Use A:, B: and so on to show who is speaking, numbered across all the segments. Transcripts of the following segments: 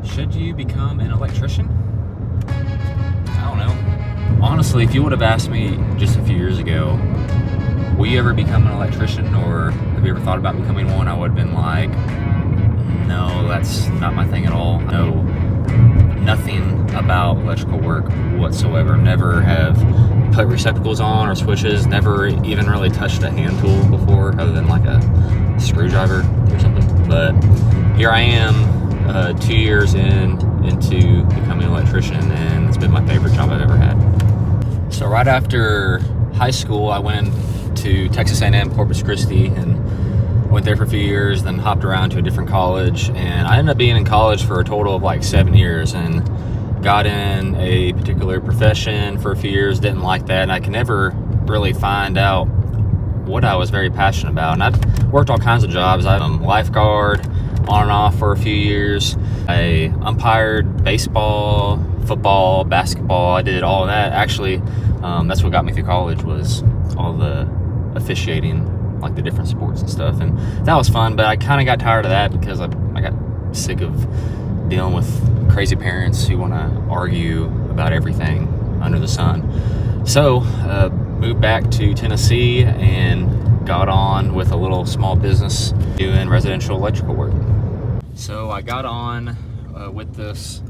A: Should you become an electrician? I don't know. Honestly, if you would have asked me just a few years ago, will you ever become an electrician or have you ever thought about becoming one? I would have been like, no, that's not my thing at all. No, nothing about electrical work whatsoever. Never have put receptacles on or switches, never even really touched a hand tool before other than like a screwdriver or something. But here I am 2 years into becoming an electrician, and it's been my favorite job I've ever had. So right after high school, I went to Texas A&M Corpus Christi and went there for a few years, then hopped around to a different college, and I ended up being in college for a total of like 7 years and got in a particular profession for a few years, didn't like that, and I could never really find out what I was very passionate about. And I've worked all kinds of jobs. I'm a lifeguard on and off for a few years. I umpired baseball, football, basketball. I did all of that. Actually, that's what got me through college, was all the officiating, like the different sports and stuff. And that was fun, but I kind of got tired of that because I got sick of dealing with crazy parents who want to argue about everything under the sun. So, moved back to Tennessee and got on with a little small business doing residential electrical work. So I got on with this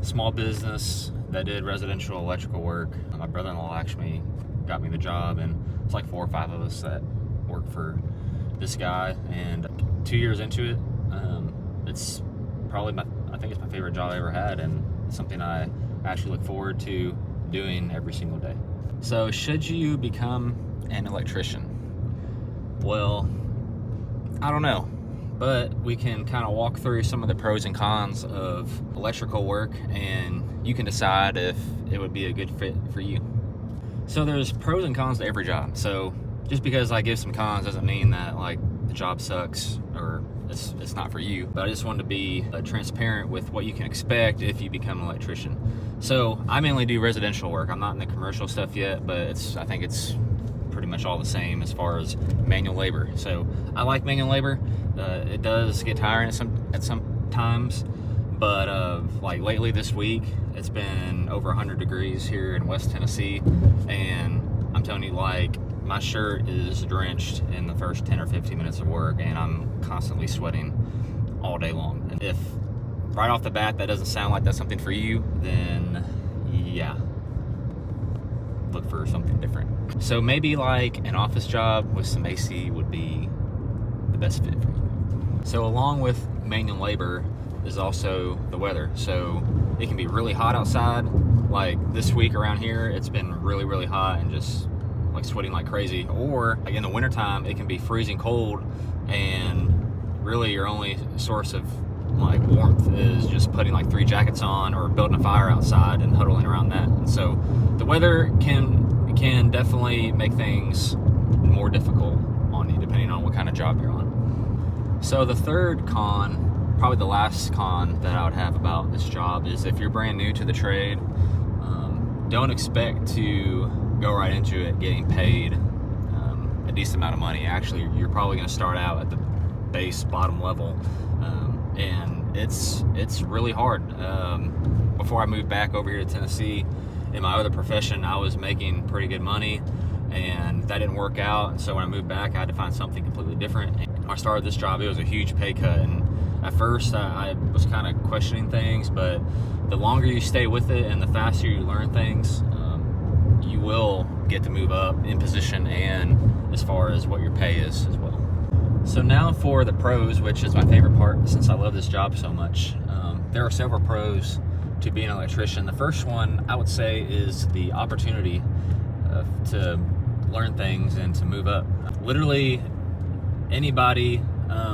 A: small business that did residential electrical work. My brother-in-law actually got me the job, and it's like 4 or 5 of us that work for this guy. And 2 years into it, it's probably I think it's my favorite job I ever had, and it's something I actually look forward to doing every single day. So should you become an electrician? Well, I don't know, but we can kind of walk through some of the pros and cons of electrical work, and you can decide if it would be a good fit for you. So there's pros and cons to every job. So just because I give some cons doesn't mean that like the job sucks or it's not for you. But I just wanted to be transparent with what you can expect if you become an electrician. So I mainly do residential work. I'm not in the commercial stuff yet, but I think it's pretty much all the same as far as manual labor. So I like manual labor. It does get tiring at some times, but like lately this week, it's been over 100 degrees here in West Tennessee, and I'm telling you, like, my shirt is drenched in the first 10 or 15 minutes of work, and I'm constantly sweating all day long. And if right off the bat that doesn't sound like that's something for you, then yeah, look for something different. So maybe like an office job with some AC would be the best fit for you. So along with manual labor is also the weather. So it can be really hot outside. Like this week around here, it's been really, really hot and just like sweating like crazy. Or like in the wintertime, it can be freezing cold, and really your only source of like warmth is just putting like 3 jackets on or building a fire outside and huddling around that. And so the weather can definitely make things more difficult on you depending on what kind of job you're on. So the third con, probably the last con that I would have about this job, is if you're brand new to the trade, don't expect to go right into it getting paid a decent amount of money. Actually, you're probably going to start out at the bottom level, and it's really hard. Before I moved back over here to Tennessee, in my other profession, I was making pretty good money, and that didn't work out. And so when I moved back, I had to find something completely different. And when I started this job, it was a huge pay cut, and at first I was kind of questioning things, but the longer you stay with it and the faster you learn things, you will get to move up in position and as far as what your pay is as well. So now for the pros, which is my favorite part since I love this job so much. There are several pros to being an electrician. The first one I would say is the opportunity to learn things and to move up. Literally anybody,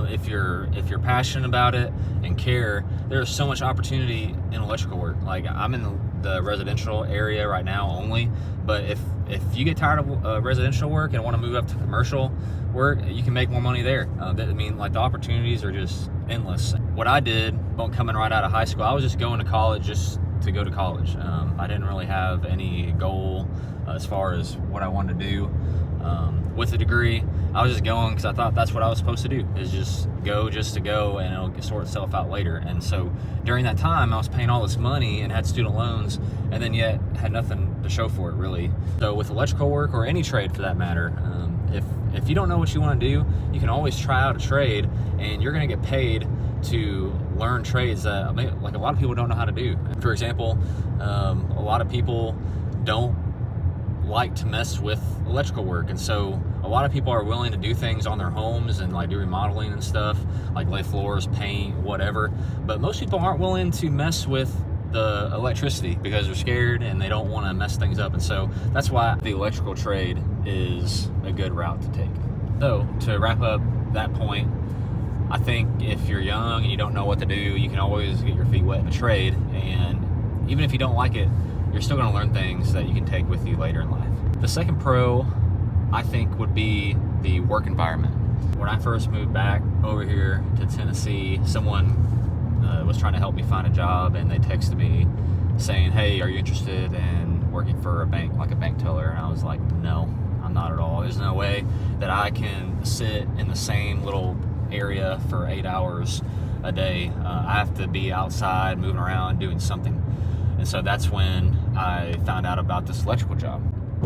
A: if you're passionate about it and care, there's so much opportunity in electrical work. Like I'm in the residential area right now only, but if you get tired of residential work and want to move up to commercial work, you can make more money there. I mean, like the opportunities are just endless. What I did, coming right out of high school, I was just going to college just to go to college. I didn't really have any goal as far as what I wanted to do. With a degree, I was just going because I thought that's what I was supposed to do, is just to go, and it'll sort itself out later. And so during that time, I was paying all this money and had student loans, and then yet had nothing to show for it, really. So with electrical work, or any trade for that matter, if you don't know what you want to do, you can always try out a trade, and you're going to get paid to learn trades that, like, a lot of people don't know how to do. For example, a lot of people don't like to mess with electrical work, and so a lot of people are willing to do things on their homes and like do remodeling and stuff, like lay floors, paint, whatever, but most people aren't willing to mess with the electricity because they're scared and they don't want to mess things up. And so that's why the electrical trade is a good route to take. So to wrap up that point, I think if you're young and you don't know what to do, you can always get your feet wet in a trade, and even if you don't like it, you're still going to learn things that you can take with you later in life. The second pro, I think, would be the work environment. When I first moved back over here to Tennessee, someone was trying to help me find a job, and they texted me saying, "Hey, are you interested in working for a bank, like a bank teller?" And I was like, "No, I'm not at all. There's no way that I can sit in the same little area for 8 hours a day. I have to be outside, moving around, doing something." And so that's when I found out about this electrical job.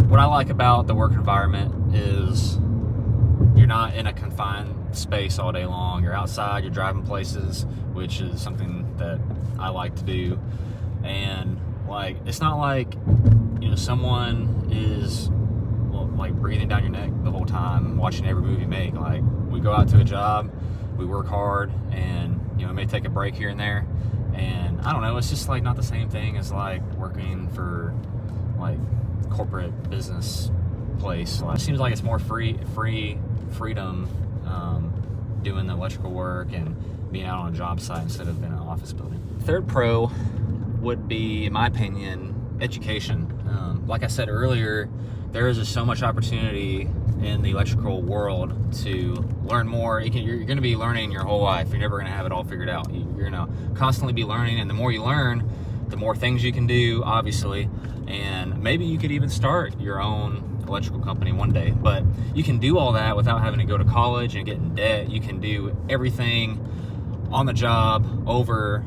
A: What I like about the work environment is you're not in a confined space all day long. You're outside, you're driving places, which is something that I like to do. And like, it's not like, someone is like breathing down your neck the whole time, watching every move you make. Like, we go out to a job, we work hard, and we may take a break here and there. And I don't know, it's just like not the same thing as like working for like corporate business place. Like, it seems like it's more freedom doing the electrical work and being out on a job site instead of in an office building. Third pro would be, in my opinion, education. Like I said earlier, there is just so much opportunity in the electrical world to learn more. You're going to be learning your whole life. You're never going to have it all figured out. You're going to constantly be learning, and the more you learn, the more things you can do, obviously. And maybe you could even start your own electrical company one day. But you can do all that without having to go to college and get in debt. You can do everything on the job over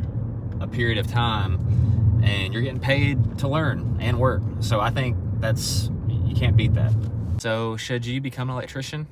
A: a period of time, and you're getting paid to learn and work. So I think you can't beat that. So should you become an electrician?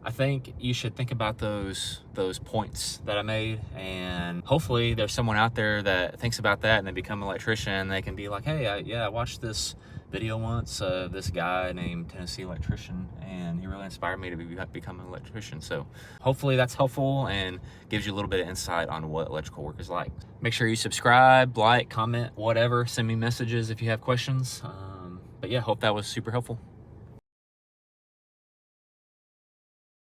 A: I think you should think about those points that I made, and hopefully there's someone out there that thinks about that and they become an electrician, and they can be like, "Hey, I watched this video once of this guy named Tennessee Electrician, and he really inspired me to become an electrician." So hopefully that's helpful and gives you a little bit of insight on what electrical work is like. Make sure you subscribe, like, comment, whatever. Send me messages if you have questions. But yeah, hope that was super helpful.